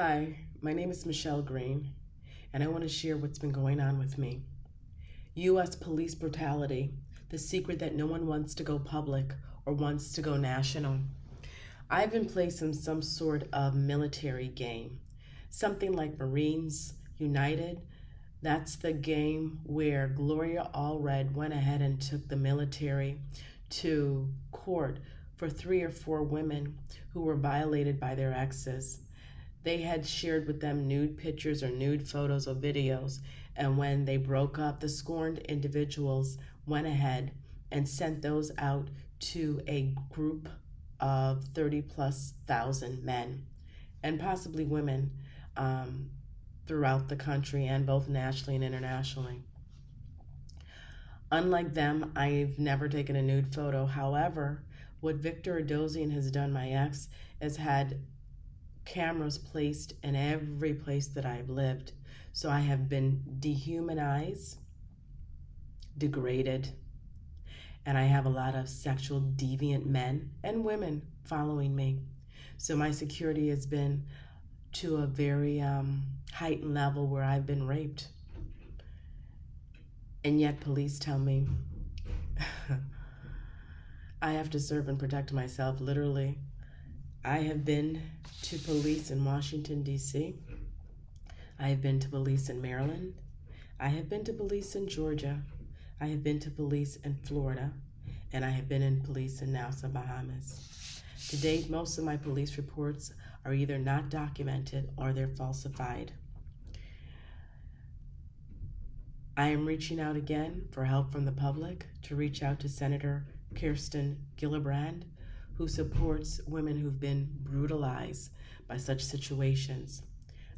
Hi, my name is Michele Green, and I want to share what's been going on with me. U.S. police brutality, the secret that no one wants to go public or wants to go national. I've been placed in some sort of military game, something like Marines United. That's the game where Gloria Allred went ahead and took the military to court for 3 or 4 women who were violated by their exes. They had shared with them nude pictures or nude photos or videos, and when they broke up, the scorned individuals went ahead and sent those out to a group of 30 plus thousand men and possibly women throughout the country and both nationally and internationally. Unlike them, I've never taken a nude photo. However, what Victor Adosian has done, my ex, is had cameras placed in every place that I've lived. So I have been dehumanized, degraded, and I have a lot of sexual deviant men and women following me. So my security has been to a very heightened level where I've been raped. And yet police tell me I have to serve and protect myself, literally. I have been to police in Washington, D.C. I have been to police in Maryland. I have been to police in Georgia. I have been to police in Florida. And I have been in police in Nassau, Bahamas. To date, most of my police reports are either not documented or they're falsified. I am reaching out again for help from the public to reach out to Senator Kirsten Gillibrand, who supports women who've been brutalized by such situations.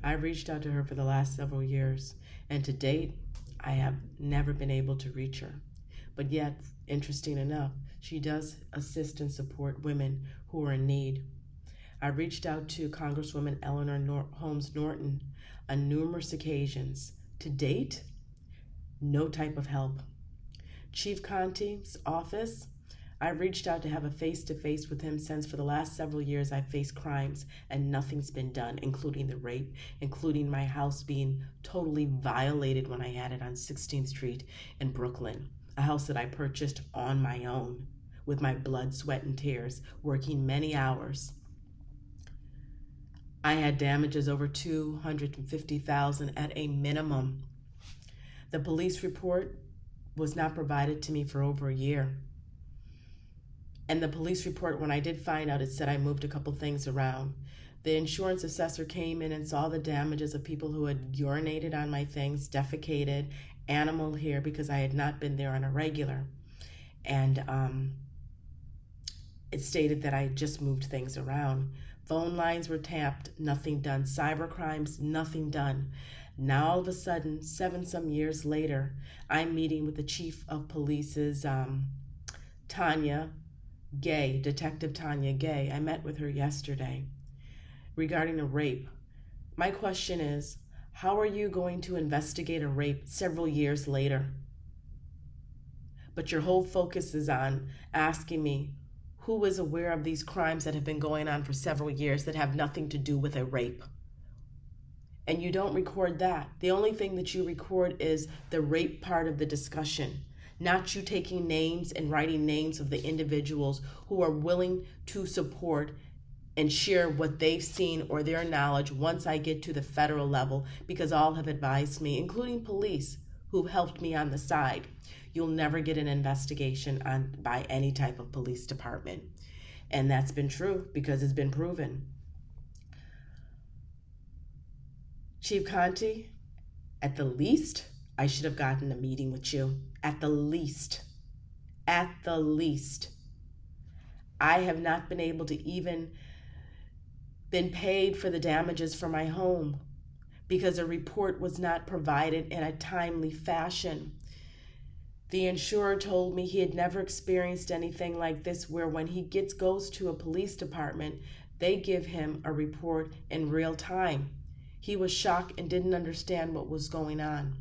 I've reached out to her for the last several years, and to date, I have never been able to reach her. But yet, interesting enough, she does assist and support women who are in need. I reached out to Congresswoman Eleanor Holmes Norton on numerous occasions. To date, no type of help. Chief Conte's office, I reached out to have a face-to-face with him since for the last several years I've faced crimes and nothing's been done, including the rape, including my house being totally violated when I had it on 16th Street in Brooklyn, a house that I purchased on my own with my blood, sweat, and tears, working many hours. I had damages over $250,000 at a minimum. The police report was not provided to me for over a year. And the police report, when I did find out, it said I moved a couple things around. The insurance assessor came in and saw the damages of people who had urinated on my things, defecated, animal hair, because I had not been there on a regular. And it stated that I just moved things around. Phone lines were tapped, nothing done. Cyber crimes, nothing done. Now all of a sudden, some years later, I'm meeting with the chief of police's Tanya Gay, Detective Tanya Gay. I met with her yesterday regarding a rape. My question is, how are you going to investigate a rape several years later? But your whole focus is on asking me who is aware of these crimes that have been going on for several years that have nothing to do with a rape. And you don't record that. The only thing that you record is the rape part of the discussion, not you taking names and writing names of the individuals who are willing to support and share what they've seen or their knowledge once I get to the federal level, because all have advised me, including police who've helped me on the side, you'll never get an investigation by any type of police department. And that's been true because it's been proven. Chief Conte, at the least, I should have gotten a meeting with you. At the least. At the least. I have not been able to even been paid for the damages for my home because a report was not provided in a timely fashion. The insurer told me he had never experienced anything like this, where when he goes to a police department, they give him a report in real time. He was shocked and didn't understand what was going on.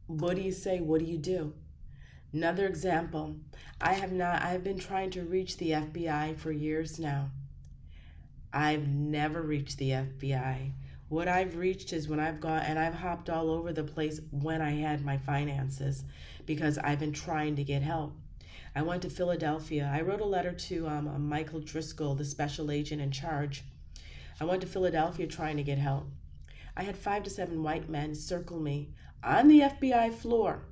What do you say? What do you do? Another example, I've been trying to reach the FBI for years now. I've never reached the FBI. What I've reached is when I've gone and I've hopped all over the place when I had my finances because I've been trying to get help. I went to Philadelphia. I wrote a letter to Michael Driscoll, the special agent in charge. I went to Philadelphia trying to get help. I had 5 to 7 white men circle me on the FBI floor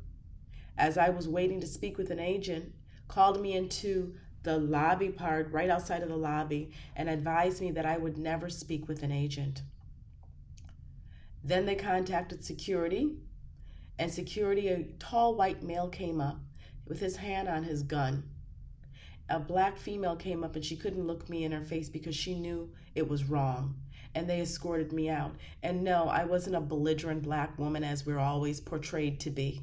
as I was waiting to speak with an agent, called me into the lobby part right outside of the lobby and advised me that I would never speak with an agent. Then they contacted security, and security, a tall white male came up with his hand on his gun. A black female came up and she couldn't look me in her face because she knew it was wrong. And they escorted me out. And no, I wasn't a belligerent black woman as we're always portrayed to be.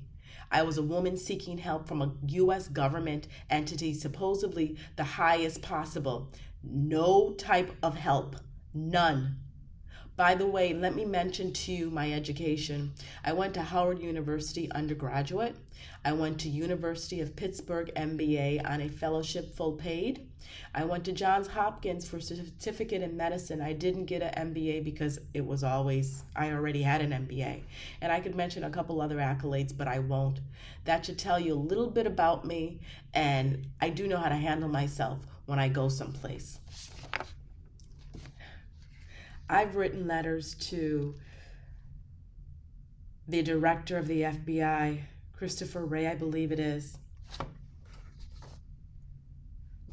I was a woman seeking help from a U.S. government entity, supposedly the highest possible. No type of help. None. By the way, let me mention to you my education. I went to Howard University undergraduate. I went to University of Pittsburgh MBA on a fellowship full paid. I went to Johns Hopkins for certificate in medicine. I didn't get an MBA because I already had an MBA. And I could mention a couple other accolades, but I won't. That should tell you a little bit about me, and I do know how to handle myself when I go someplace. I've written letters to the director of the FBI, Christopher Wray, I believe it is,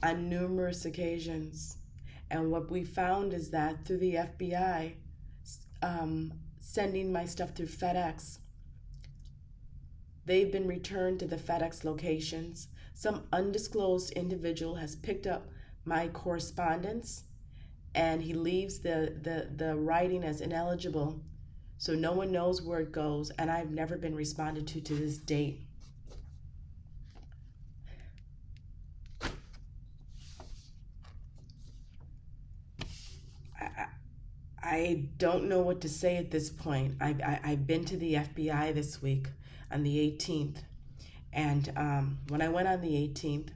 on numerous occasions. And what we found is that through the FBI, sending my stuff through FedEx, they've been returned to the FedEx locations. Some undisclosed individual has picked up my correspondence, and he leaves the writing as ineligible, so no one knows where it goes, and I've never been responded to this date. I don't know what to say at this point. I've been to the FBI this week on the 18th, and when I went on the 18th,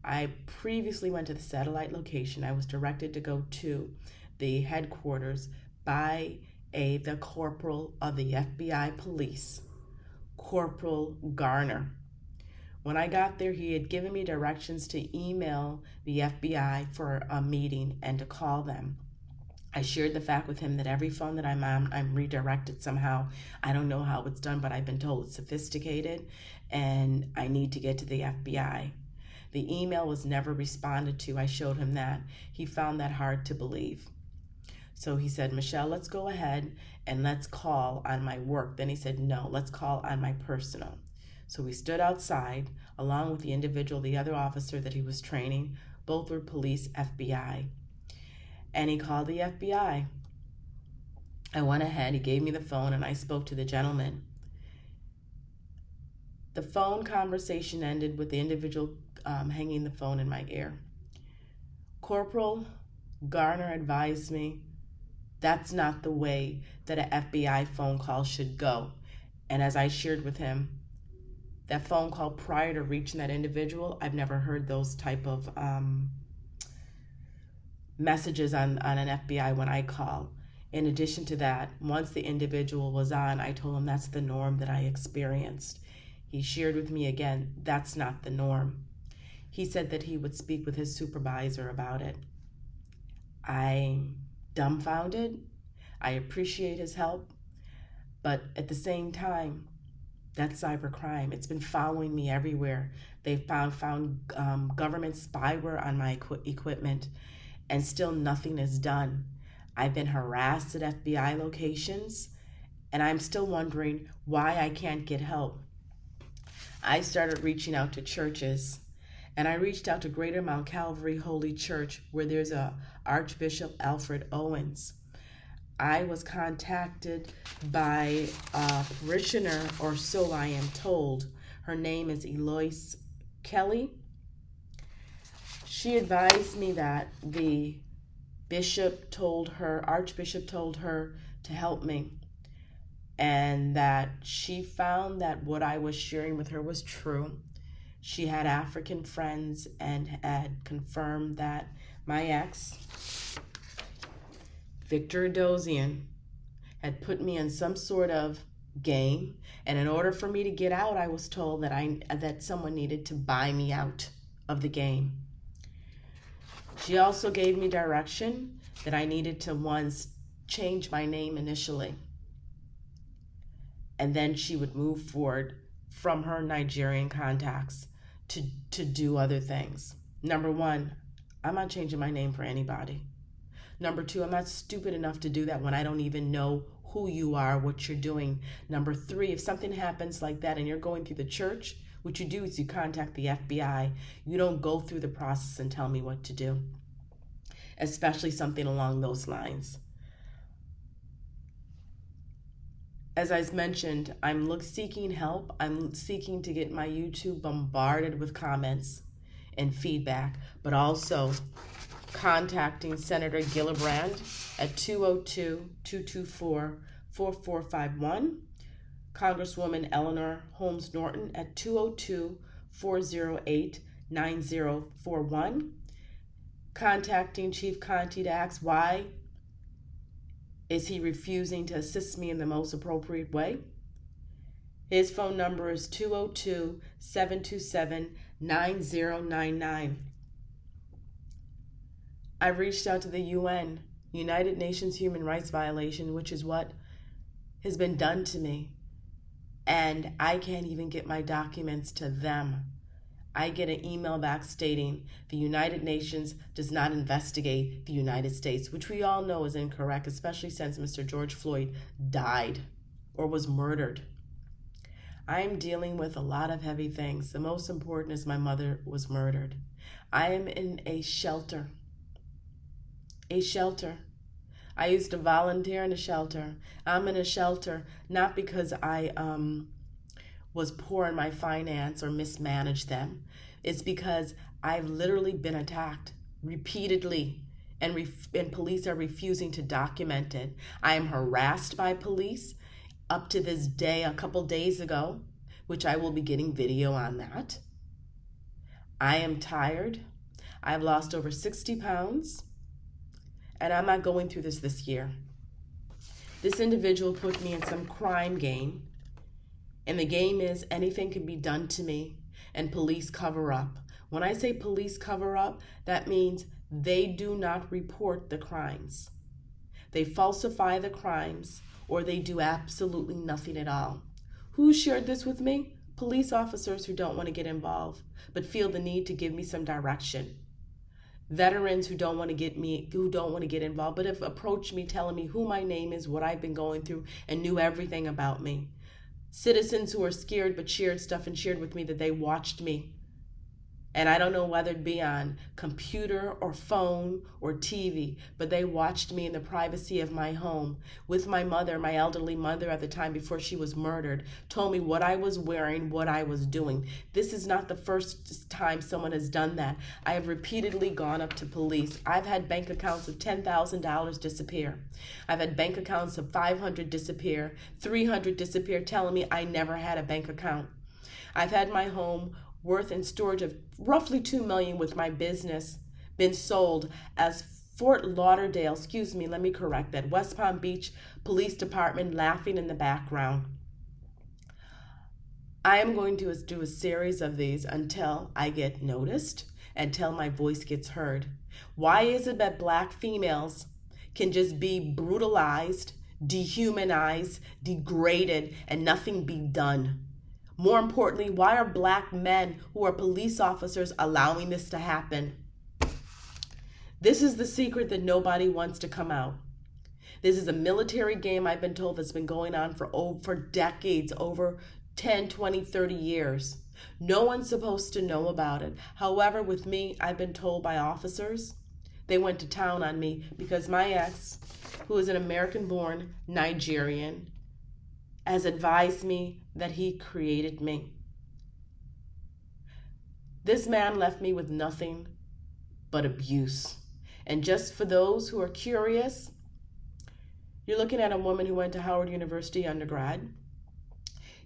I previously went to the satellite location. I was directed to go to the headquarters by the corporal of the FBI police, Corporal Garner. When I got there, he had given me directions to email the FBI for a meeting and to call them. I shared the fact with him that every phone that I'm on, I'm redirected somehow. I don't know how it's done, but I've been told it's sophisticated and I need to get to the FBI. The email was never responded to. I showed him that. He found that hard to believe. So he said, Michelle, let's go ahead and let's call on my work. Then he said, no, let's call on my personal. So we stood outside along with the individual, the other officer that he was training. Both were police, FBI. And he called the FBI. I went ahead, he gave me the phone, and I spoke to the gentleman. The phone conversation ended with the individual hanging the phone in my ear. Corporal Garner advised me that's not the way that an FBI phone call should go. And as I shared with him, that phone call prior to reaching that individual, I've never heard those type of messages on an FBI when I call. In addition to that, once the individual was on, I told him that's the norm that I experienced. He shared with me again, that's not the norm. He said that he would speak with his supervisor about it. I'm dumbfounded. I appreciate his help, but at the same time, that's cybercrime. It's been following me everywhere. They've found government spyware on my equipment, and still nothing is done. I've been harassed at FBI locations, and I'm still wondering why I can't get help. I started reaching out to churches, and I reached out to Greater Mount Calvary Holy Church, where there's a Archbishop Alfred Owens. I was contacted by a parishioner, or so I am told. Her name is Eloise Kelly. She advised me that the Archbishop told her to help me, and that she found that what I was sharing with her was true. She had African friends and had confirmed that my ex, Victor Adosian, had put me in some sort of game, and in order for me to get out, I was told that someone needed to buy me out of the game. She also gave me direction that I needed to once change my name initially, and then she would move forward from her Nigerian contacts to do other things. Number one, I'm not changing my name for anybody. Number two, I'm not stupid enough to do that when I don't even know who you are, what you're doing. Number three, if something happens like that and you're going through the church, what you do is you contact the FBI. You don't go through the process and tell me what to do, especially something along those lines. As I mentioned, I'm seeking help. I'm seeking to get my YouTube bombarded with comments and feedback, but also contacting Senator Gillibrand at 202-224-4451, Congresswoman Eleanor Holmes Norton at 202-408-9041, contacting Chief Conti to ask why is he refusing to assist me in the most appropriate way. His phone number is 202-727-9099. I've reached out to the UN, United Nations Human Rights Violation, which is what has been done to me. And I can't even get my documents to them. I get an email back stating the United Nations does not investigate the United States, which we all know is incorrect, especially since Mr. George Floyd died or was murdered. I am dealing with a lot of heavy things. The most important is my mother was murdered. I am in a shelter. A shelter. I used to volunteer in a shelter. I'm in a shelter not because I was poor in my finance or mismanaged them. It's because I've literally been attacked repeatedly, and police are refusing to document it. I am harassed by police up to this day, a couple days ago, which I will be getting video on that. I am tired. I've lost over 60 pounds. And I'm not going through this year. This individual put me in some crime game, and the game is anything can be done to me, and police cover up. When I say police cover up, that means they do not report the crimes. They falsify the crimes, or they do absolutely nothing at all. Who shared this with me? Police officers who don't want to get involved, but feel the need to give me some direction. Veterans who don't want to get involved, but have approached me telling me who my name is, what I've been going through, and knew everything about me. Citizens who are scared but shared stuff and shared with me that they watched me. And I don't know whether it be on computer or phone or TV, but they watched me in the privacy of my home with my mother, my elderly mother at the time before she was murdered, told me what I was wearing, what I was doing. This is not the first time someone has done that. I have repeatedly gone up to police. I've had bank accounts of $10,000 disappear. I've had bank accounts of $500 disappear, $300 disappear, telling me I never had a bank account. I've had my home worth in storage of roughly $2 million with my business been sold as West Palm Beach Police Department laughing in the background. I am going to do a series of these until I get noticed, until my voice gets heard. Why is it that Black females can just be brutalized, dehumanized, degraded, and nothing be done? More importantly, why are Black men who are police officers allowing this to happen? This is the secret that nobody wants to come out. This is a military game, I've been told, that's been going on for decades, over 10, 20, 30 years. No one's supposed to know about it. However, with me, I've been told by officers, they went to town on me because my ex, who is an American-born Nigerian, has advised me that he created me. This man left me with nothing but abuse. And just for those who are curious, you're looking at a woman who went to Howard University undergrad.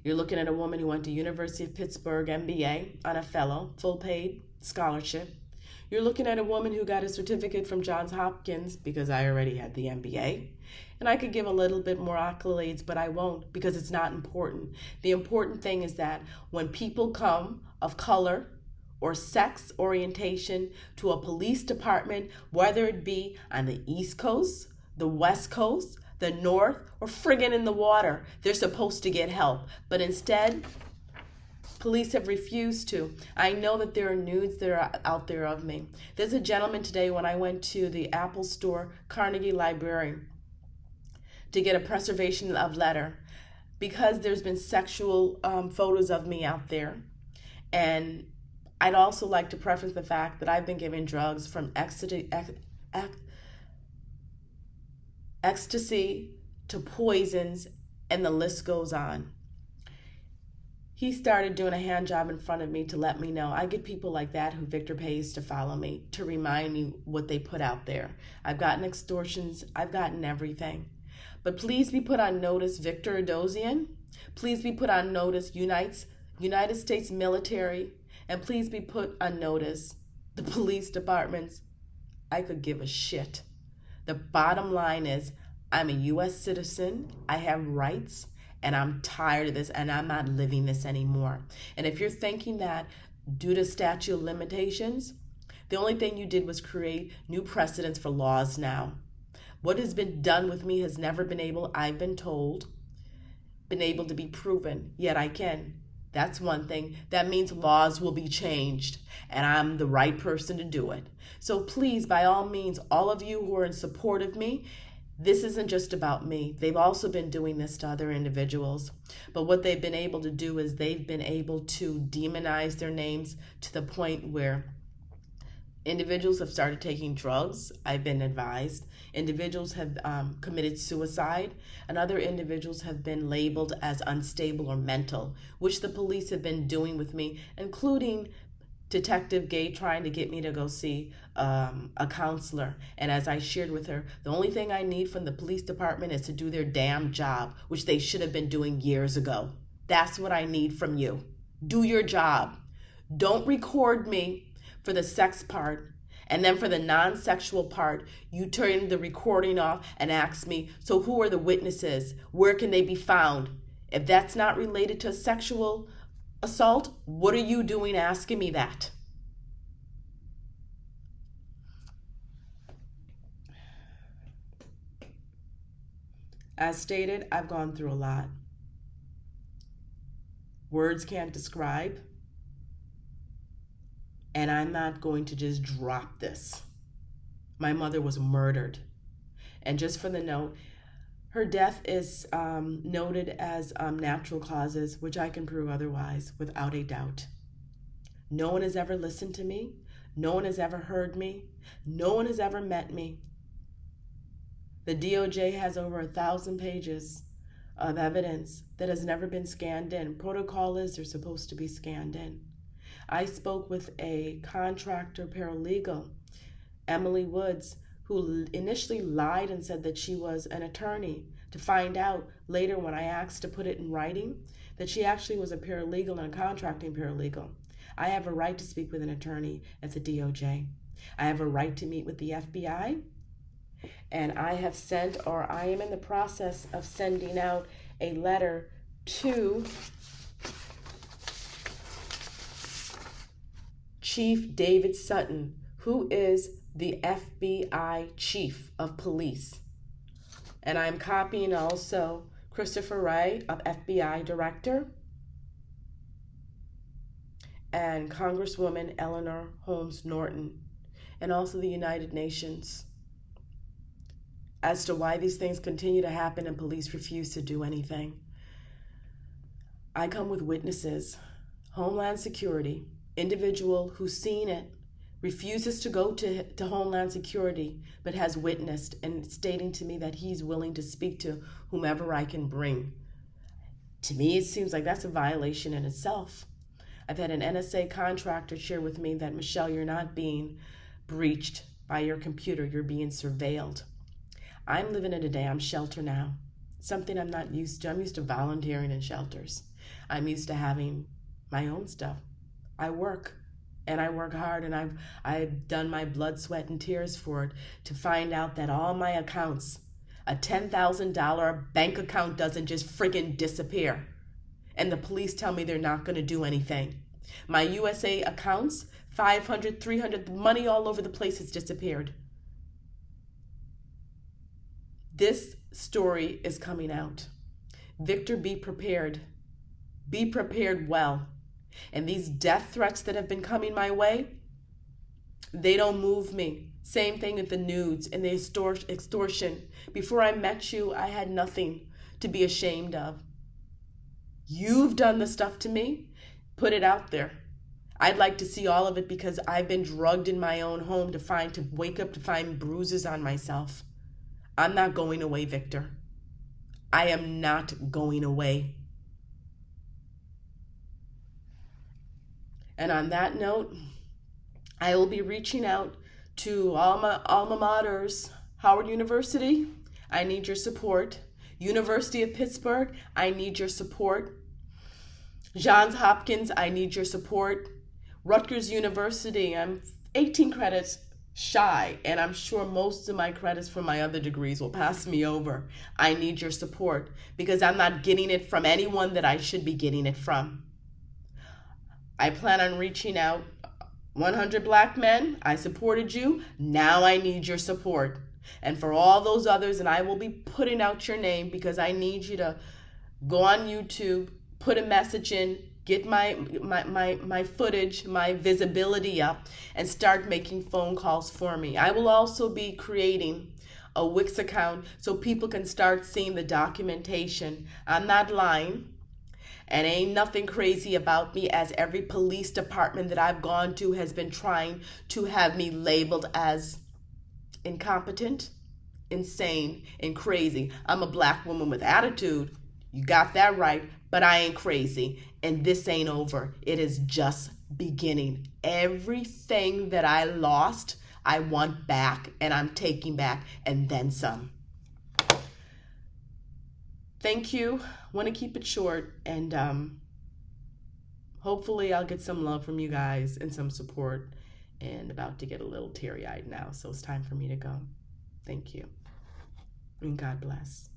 You're looking at a woman who went to University of Pittsburgh MBA on a fellow, full paid scholarship. You're looking at a woman who got a certificate from Johns Hopkins because I already had the MBA. And I could give a little bit more accolades, but I won't because it's not important. The important thing is that when people come of color or sex orientation to a police department, whether it be on the East Coast, the West Coast, the North, or friggin' in the water, they're supposed to get help. But instead, police have refused to. I know that there are nudes that are out there of me. There's a gentleman today when I went to the Apple Store, Carnegie Library, to get a preservation of letter because there's been sexual photos of me out there. And I'd also like to preface the fact that I've been given drugs from ecstasy to poisons, and the list goes on. He started doing a hand job in front of me to let me know. I get people like that who Victor pays to follow me, to remind me what they put out there. I've gotten extortions. I've gotten everything. But please be put on notice, Victor Adosian. Please be put on notice, United States military. And please be put on notice, the police departments. I could give a shit. The bottom line is, I'm a U.S. citizen. I have rights. And I'm tired of this, and I'm not living this anymore. And if you're thinking that due to statute of limitations, the only thing you did was create new precedents for laws now. What has been done with me has never been able, I've been told, been able to be proven, yet I can. That's one thing. That means laws will be changed, and I'm the right person to do it. So please, by all means, all of you who are in support of me, this isn't just about me. They've also been doing this to other individuals. But what they've been able to do is they've been able to demonize their names to the point where individuals have started taking drugs, I've been advised. Individuals have committed suicide, and other individuals have been labeled as unstable or mental, which the police have been doing with me, including Detective Gay trying to get me to go see a counselor. And as I shared with her, the only thing I need from the police department is to do their damn job, which they should have been doing years ago. That's what I need from you. Do your job. Don't record me for the sex part, and then for the non-sexual part, you turn the recording off and ask me, so who are the witnesses? Where can they be found? If that's not related to sexual assault, what are you doing asking me that? As stated, I've gone through a lot. Words can't describe. And I'm not going to just drop this. My mother was murdered. And just for the note, her death is noted as natural causes, which I can prove otherwise without a doubt. No one has ever listened to me. No one has ever heard me. No one has ever met me. The DOJ has over 1,000 pages of evidence that has never been scanned in. Protocol is they're supposed to be scanned in. I spoke with a contractor paralegal, Emily Woods, who initially lied and said that she was an attorney, to find out later when I asked to put it in writing that she actually was a paralegal and a contracting paralegal. I have a right to speak with an attorney at the DOJ. I have a right to meet with the FBI, and I have sent, or I am in the process of sending out a letter to Chief David Sutton, who is the FBI Chief of Police. And I'm copying also Christopher Wray, of FBI Director, and Congresswoman Eleanor Holmes Norton, and also the United Nations, as to why these things continue to happen and police refuse to do anything. I come with witnesses. Homeland Security, individual who's seen it, refuses to go to Homeland Security, but has witnessed and stating to me that he's willing to speak to whomever I can bring. To me, it seems like that's a violation in itself. I've had an NSA contractor share with me that, Michele, you're not being breached by your computer, you're being surveilled. I'm living in a damn shelter now, something I'm not used to. I'm used to volunteering in shelters. I'm used to having my own stuff. I work and I work hard, and I've done my blood, sweat, and tears for it to find out that all my accounts, a $10,000 bank account doesn't just friggin' disappear. And the police tell me they're not going to do anything. My USA accounts, 500, 300, money all over the place has disappeared. This story is coming out. Victor, be prepared. Be prepared well. And these death threats that have been coming my way, they don't move me. Same thing with the nudes and the extortion. Before I met you, I had nothing to be ashamed of. You've done the stuff to me. Put it out there. I'd like to see all of it, because I've been drugged in my own home to wake up to find bruises on myself. I'm not going away, Victor. I am not going away. And on that note, I will be reaching out to all my alma maters. Howard University, I need your support. University of Pittsburgh, I need your support. Johns Hopkins, I need your support. Rutgers University, I'm 18 credits shy, and I'm sure most of my credits from my other degrees will pass me over. I need your support, because I'm not getting it from anyone that I should be getting it from. I plan on reaching out. 100 black men, I supported you. Now I need your support. And for all those others, and I will be putting out your name, because I need you to go on YouTube, put a message in, get my footage, my visibility up, and start making phone calls for me. I will also be creating a Wix account so people can start seeing the documentation. I'm not lying. And ain't nothing crazy about me, as every police department that I've gone to has been trying to have me labeled as incompetent, insane, and crazy. I'm a black woman with attitude. You got that right, but I ain't crazy. And this ain't over. It is just beginning. Everything that I lost, I want back, and I'm taking back, and then some. Thank you. Want to keep it short, and hopefully I'll get some love from you guys and some support, and about to get a little teary-eyed now, so it's time for me to go. Thank you, and God bless.